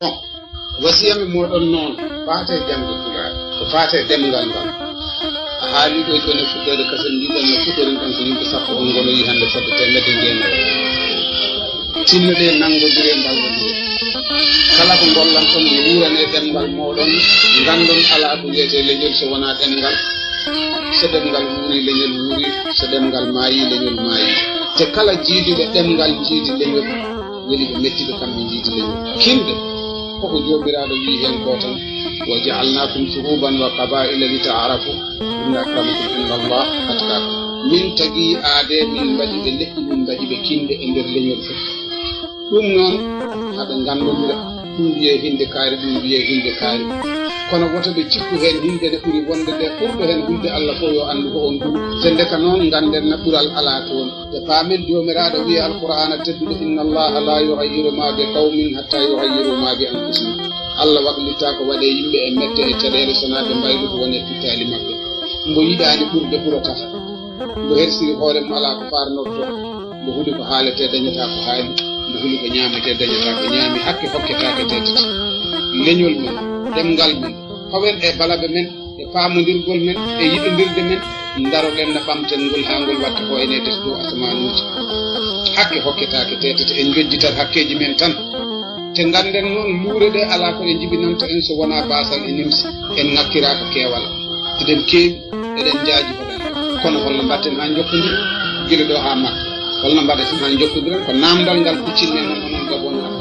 bon wasiyami moɗon noon faate jamde pulaar ko faate demngal ngal a haali ɗo joni fuɗɗode kasen ndiɗen no fuɗɗoren ɗon ko yimɓe sappo on gonoyi hannde fodde temedde njenere tinnuɗe nangodire mballodire kala ko gollan ton yo wurane ɗemngal moɗon ngandon ala ko wiyete leñol so wona ɗemngal so ɗemngal wuuri leñol wuuri so ɗemngal maayi leñol maayi te kala jiiduɓe ɗemngal jiidi leñol woni ɓe mettiɓe kamɓe jiidi leñol kinde koko jomiraɗo wi hen ko tan wa ja'alnakum shu'uban wa qaba'ila li ta'arafu inna akramakum indallah atqakum min tagi aade min mbaɗi ɓe leƴƴi min mbaɗi ɓe kinde e nder leñol fof ɗum noon haɓe gandodira ɗum wiye hinde kaari ɗum wiye hinde kaari kono woto ɓe cikku hen hinde nde ɓuuri wonde nde ɓurɗo hen hulde Allah fof yo andu ko on ɗum te ndeka noon ganden na ɓural ala toon te paamen jomiraɗo wiye alqur'ana tedduɗo inna allaha la yughayyiru ma bi qawmin hatta yughayyiru ma bi anfusihim Allah waɗlitta ko waɗe yimɓe e mette e caɗele sona ɓe mbaylu ko woni tuttali maɓɓe mbo yiɗani ɓurde ɓurata mbo hersiri hoore mum ala ko farnorto mbo huuli ko haalete dañata ko haali mbo huuli ko ñamete dañata ko ñaami hakke hokketake tetati leñol men ɗemngal men fawen e balaɓe men e paamodirgol men e yiɗodirde men daroɗen no ɓamten ngol ha ngol watta ko ene des dow asamanuji hakke hokketake tetati en jojjitat hakkeji men tan te ganden noon luure ɗe ala ko ɗe jibinanta en so wona basal e nimsi en ŋakkira ko keewal eɗen keewi eɗen jaaji hoɗan kono holno mbatten ha jokkodiri guila ɗo ha makka holno mbaɗaten ha jokkodiren ko namdal ngal kuccinmen noon onon gabongal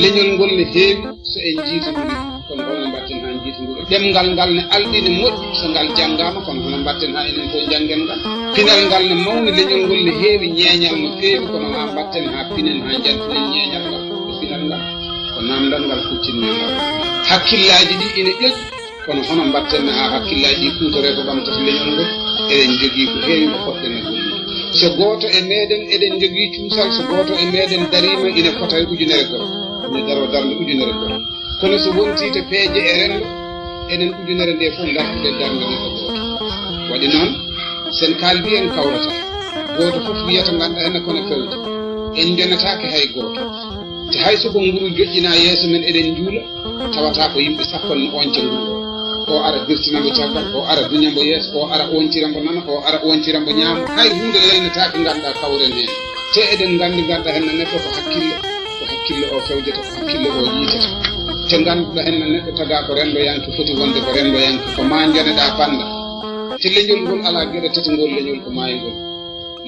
leñol ngol ne heewi so en jiitodiri kono holno mbatten ha jiitodiri ɗemngal ngal ne alɗine moƴƴi so ngal janggama kono hono mbatten ha enen fof janggen ngal pinal ngal ne mawni leñol ngol ne heewi ñeeñal no feewi kono ha mbatten ha pinen ha jantinen ñeeñal ngal e pinal ngal ko namdal ngal kuccinmen ngal hakkillaji ɗi ine ƴoƴƴi kono hono mbatten ha hakkillaji ɗi kutore ko ɓamtata leñol ngol eɗen jogii ko heewi ko poɗɗen e golli so gooto e meɗen eɗen jogii cuusal so gooto e meɗen darima ina fota e ujunere goto ine daro darde ujunere goto kono so wonti to peeje e rendo enen ujunere nde fof dartude darde nde ko gooto waɗi noon sen kaldi en kawrata gooto fof wiyata ngannda henne kono fewde en jonatake hay gooto te hay soko nguru joƴƴina yeeso men eɗen juula tawata ko yimɓe sappan no onca nguru o ara birtinambo caggal o ara duñambo yeeso o ara ontirambo nana o ara ontirambo ñaamo hay hunde laynatake ganduɗa kawren hen te eɗen gandi ganduɗa henna neɗɗo ko hakkille o fewjata ko hakkille o yiitata te ganduɗa henna neɗɗo taga ko rendo yanki foti wonde ko rendo yanki ko ma joneɗa banda te leñol ngol ala gueɗe tati ngol leñol ko maayngol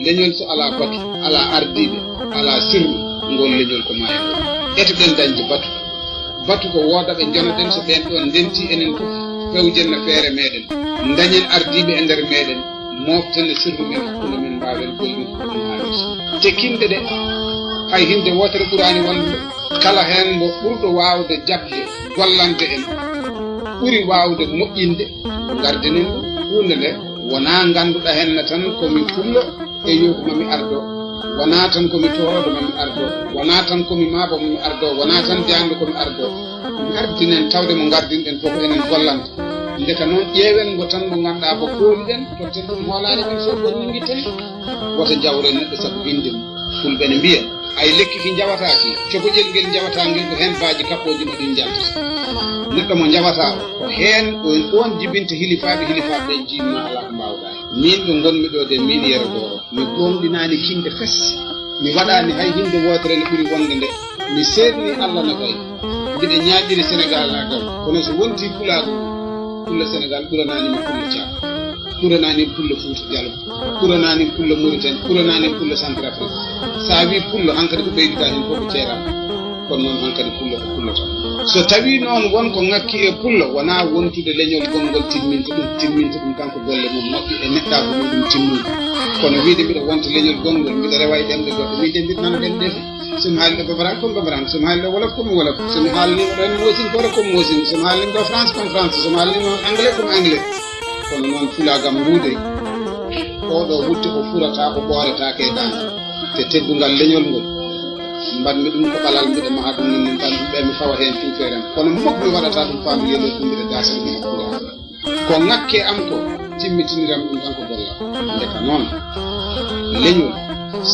leñol so ala batu ala ardiɓe ala sirru ngol leñol ko maayngol etoɗen dañde batu ko woodaɓe jonoɗen so ɓen ɗon ndenti enen fof fewjen no feere meɗen dañen ardiɓe e nder meɗen moften e sirru men hakkude men mbawen gollin ko ɗum haalis te kinde ɗe hay hinde wotere ɓurani wallude kala hen mo ɓurɗo wawde jabde gollante en ɓuri wawde moƴƴinde gardinen hunde nde wona ganduɗa henna tan komi pullo e yogu mami ardo wona tan komi toroɗo mami ardo wona tan komi maabo mami ardo wona tan jangde komi ardo gardinen tawde mo gardinɗen fof enen gollanta ndeka noon ƴeewen ngo tan mo ganduɗa ko kooliɗen totten ɗum hoolare men fof gonmin guitten woto jawren neɗɗo saabu winde fulɓe ne mbiya ay lekki ki jawataki cogoƴel ngel jawata ngel ko hen baaji kappoji no ɗin jaltata neɗɗo mo jawata ko hen on jibinta hilifaɓe ɓe jimma ala ko mbawɗa min ɗo gonmi ɗo de min yero goro mi gonɗinani kinde fes mi waɗani hay hinde wotere nde ɓuuri wonde nde mi seedni Allah no gayi mbiɗe ñaaƴiri Sénégal ha gaw kono so wonti pulago pulla Sénégal ɓurananimi pulla Thiam ɓurananimi pulla Fouta Diallo ɓurananimi pulla Mauritanie ɓurananimi pulla Centrafrique sa wi pullo hankkadi ko ɓeydita hen fof ko ceerama kono noon hankkadi pullo ko pullata so tawi noon wonko ngakki e pullo wona wontude leñol gongol timminta ɗum kanko golle mum moƴƴi e neɗɗago muɗum timmude kono wiide mbiɗa wonta leñol gongol mbiɗa rewa e ɗemɗe goɗɗo wiide mbiɗa nana ɗen ɗefe somi haalni ɗo babaran comme babaran somi haalni ɗo wolof comme wolof somi haalni ren mosin koto comme mosin somi haalni ɗo France comme France somi haalni anglais comme anglais kono noon fulagam nguude oɗo wutte ko furata ko ɓooretake e dande te teddugal leñol ngol mbanmi ɗum ko ɓalal mbiɗa maha ɗum nonne mbanɓe mi fawa hen cuuferen kono moɓ mi waɗata ɗum faami yelo ɗum mbiɗa dasal ɗum fura ko ŋakke am ko timmitiniram ɗum tan ko golla ndeka noon leñol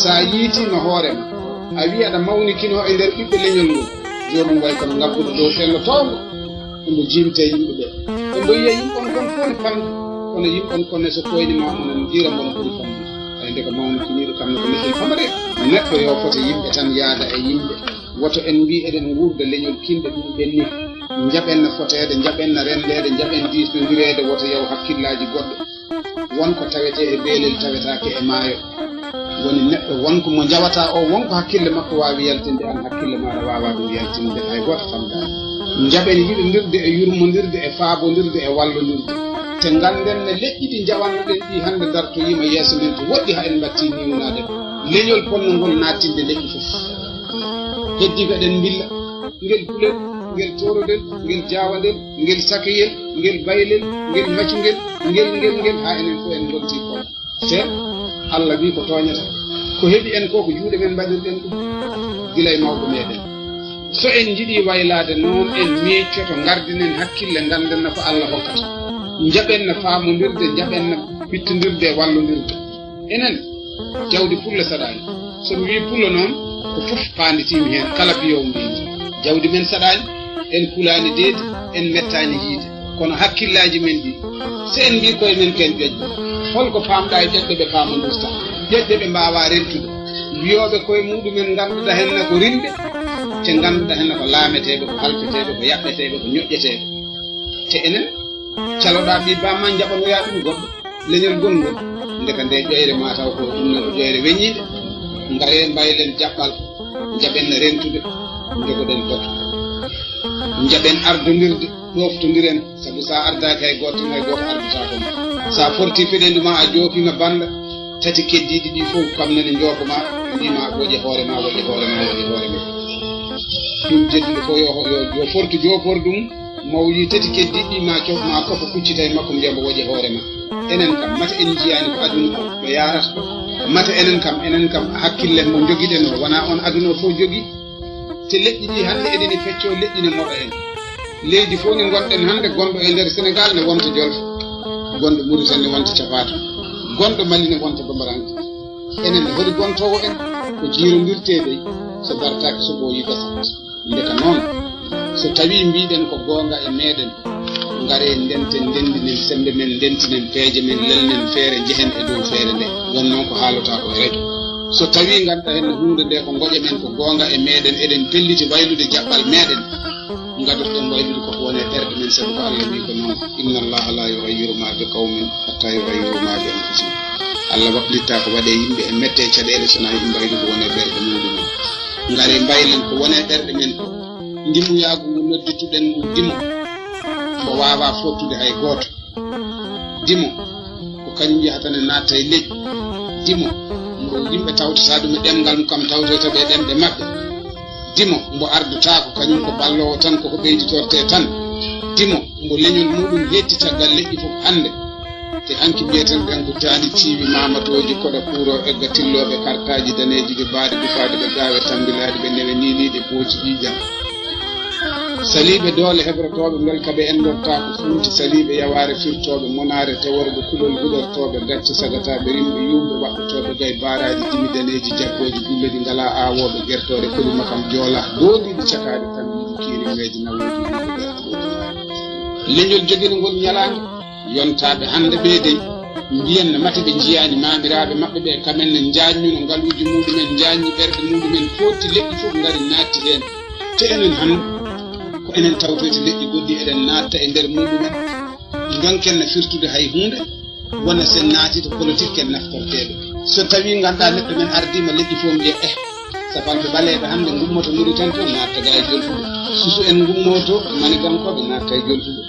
sa yiitino hoorema a wi aɗa mawnikino e nder ɓiɓɓe leñol ngol jomum way kono ngabbuɗo dow fello towgo ɗumbo jibite yimɓe ɓe ɗumbo yiya yimɓon kon foni famde kono yimɓon konne so koyni ma onon jira mbono ɓuri famde ay nde ko mawno kiniɗo kam no ko neɗɗo famade neɗɗo yo foto yimɓe tan yaada e yimɓe woto en mbi eɗen wuurda leñol kinɗe ɗum ɓenni jaɓenno fotede jaɓenno rendede jaɓen disnodirede woto yaw hakkillaji goɗɗo wonko tawete e beelel tawetake e maayo woni neɗɗo wonko mo jawata o wonko hakkille makko wawi yaltinde an hakkille maɗa wawa ɗum yaltinde hay goto famdani jaɓen yiɗodirde e yurmodirde e faabodirde e wallodirde te ganden ne leƴƴi ɗi jawannoɗen ɗi hande dartoyima yeeso men to woɗɗi ha en batti niwnade leñol ponnogol nattinde leƴƴi foof heddi ko eɗen billa ngel kulel ngel torodel ngel jawandel ngel sakayel ngel baylel ngel maccugel ngel ha enen fof en gonti ko te Allah wi ko toñata ko heɓi en ko ko juuɗe men mbaɗirɗen ɗum gila e mawɓe meɗen so en jiiɗi waylade noon en meccoto gardinen hakkille gandenno ko Allah hokkata jaɓenno faamodirde jaɓenno ɓittodirde e wallodirde enen jawdi pulle saɗani somi wi pulla noon ko fof panditima hen kala biyowo mbimi jawdi men saɗani en kulani deedi en mettani yiide kono hakkillaji men ɗi so en mbi koye men ken ƴoƴƴo holko famɗa e ƴoƴƴo ɓe pamodirta ƴoƴƴo ɓe mbawa rentude wiyoɓe koye muɗumen ganduɗa henna ko rinde te ganduɗa henna ko laameteɓe ko halfeteɓe ko yaɓɓeteɓe ko ñoƴƴeteɓe te enen caloɗa ɓi bamma jaɓanoya ɗum goɗɗo leñol gongol ndeka nde ƴoyre mataw ko ɗumne ko ƴoyre weññide ngare mbaylen jaɓɓal jaɓenno rentude jogoɗen dotto jaɓen ardodirde ɗoftodiren saabu sa ardaki hay goto hay goto ardata kom sa forti feɗenduma a joopima banda tati keddiɗi ɗi fof kam nene joopoma mbima woƴe hoorema woƴe hoorema woƴe hoorema ɗum jedduɗo fof yo fortu jopordum mawyi tati keddiɗi ma cofma kofa kuccita e makko mbiyamo woƴe hoorema enen kam mata en jiyani ko aduna ko ɗo yarata ɗo mata enen kam hakkille mo joguiɗen o wona on aduna o fof jogui te leƴƴi ɗi hande eɗeni fecco leƴƴi ne moɗo en leydi fof ne gonɗen hande gonɗo e nder Sénégal ne wonta Jolfe gonɗo Mauritanie ne wonta Capato gonɗo Mali ne wonta Bambaranke enen hoɗi gontowo en ko jiirodirteɓe so dartaki so ɓooyi gasat ndeka noon so tawi mbiɗen ko gonga e meɗen ngare ndenten ndendinen sembe men ndentinen peeje men lelnen feere jehen e dow feere nde won noon ko haalata ko radio so tawi ganduɗa hen hunde nde ko goƴe men ko gonga e meɗen eɗen pelliti waylude jaɓɓal meɗen gadotoɗen waylude koko wone ɓerɗe men sabu ko Allah wi ko noon inna allaha la yughayyiru ma bi qawmin hatta yughayyiru ma bi anfusihim Allah waɗlitta ko waɗe yimɓe e mette caɗele sona yimɓe mbaylu ko wone ɓerɗe muɗumen ngare mbaylen ko wone ɓerɗe men ko ndimuyagu ngu noddituɗen ngu dimo ko wawa fottude hay goto dimo ko kañum yahatane natta e leƴƴi dimo mbo yimɓe tawtata ɗum e ɗemgal mum kam tawtotaɓe e ɗemɗe maɓɓe dimo mbo ardata ko kañum ko ballowo tan koko ɓeyditorte tan dimo mbo leñol muɗum hetti caggal leƴƴi fof hande te hanki mbiyeten ɗen ko taani ciiwi mamatoji koɗa puuro egga tilloɓe kartaji daneji ɓe mbaɗi ɗufaade ɓe gawe tambilaɗe ɓe newe niniɗe pooci ƴiƴam saliɓe doole heɓrotoɓe belkaɓe endorta ko funti saliɓe yaware firtoɓe monare teworɓe kulol huɗortoɓe gacce sagataɓe rimɓe yumɓe waɗɗotoɓe gay baraji dimi daneji jabboji gulleɗi ngala awoɓe guertoɗe kolima kam joola doodiɗi cakaɗe tan yiɗi kirimeji nawoji yiɗi leñol joguino ngol ñalanga yontaɓe hande ɓe dey mbiyanno mata ɓe jiyani mamiraɓe mabɓe ɓe kamenne jaññuno ngaluji muɗumen jaññi ɓerɗe muɗumen fotti leƴƴi fof ngari natti hen te enen hande ko enen tawtoyte leƴƴi goɗɗi eɗen natta e nder muɗumen donkenno firtude hay hunde wona sen naati to politique ken naftorteɓe so tawi ganduɗa neɗɗo men ardima leƴƴi fof mbiya safalɓe ɓaleɓe hande gummoto Mauritanie to natta ga e jolfuɓe susu en gummoto manigankoɓe natta e jolfuɓe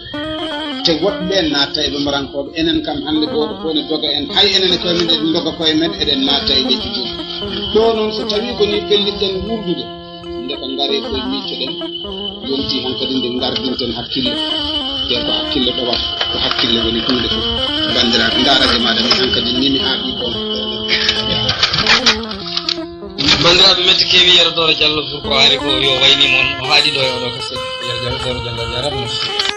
te woɗɓe natta e ɓamarankoɓe enen kam hande goto fof ne doga en hay enen koye men eɗen doga koye men eɗen natta e leƴƴi joni ɗo noon so tawi koni pellitɗen wurdude nde ko ngare koye miccoɗen yonti hankkadi nde gardinten hakkille te ko hakkille ɗowata ko hakkille woni hunde fof bandiraɓe daraje maɗa mi hankkadi nimi ha ɗi ɗon bandiraɓe metti kewi yerodoro Diallo pour ko ari ko yo wayni moon o haaɗi ɗo e oɗo kaset Diallo Diallo jarama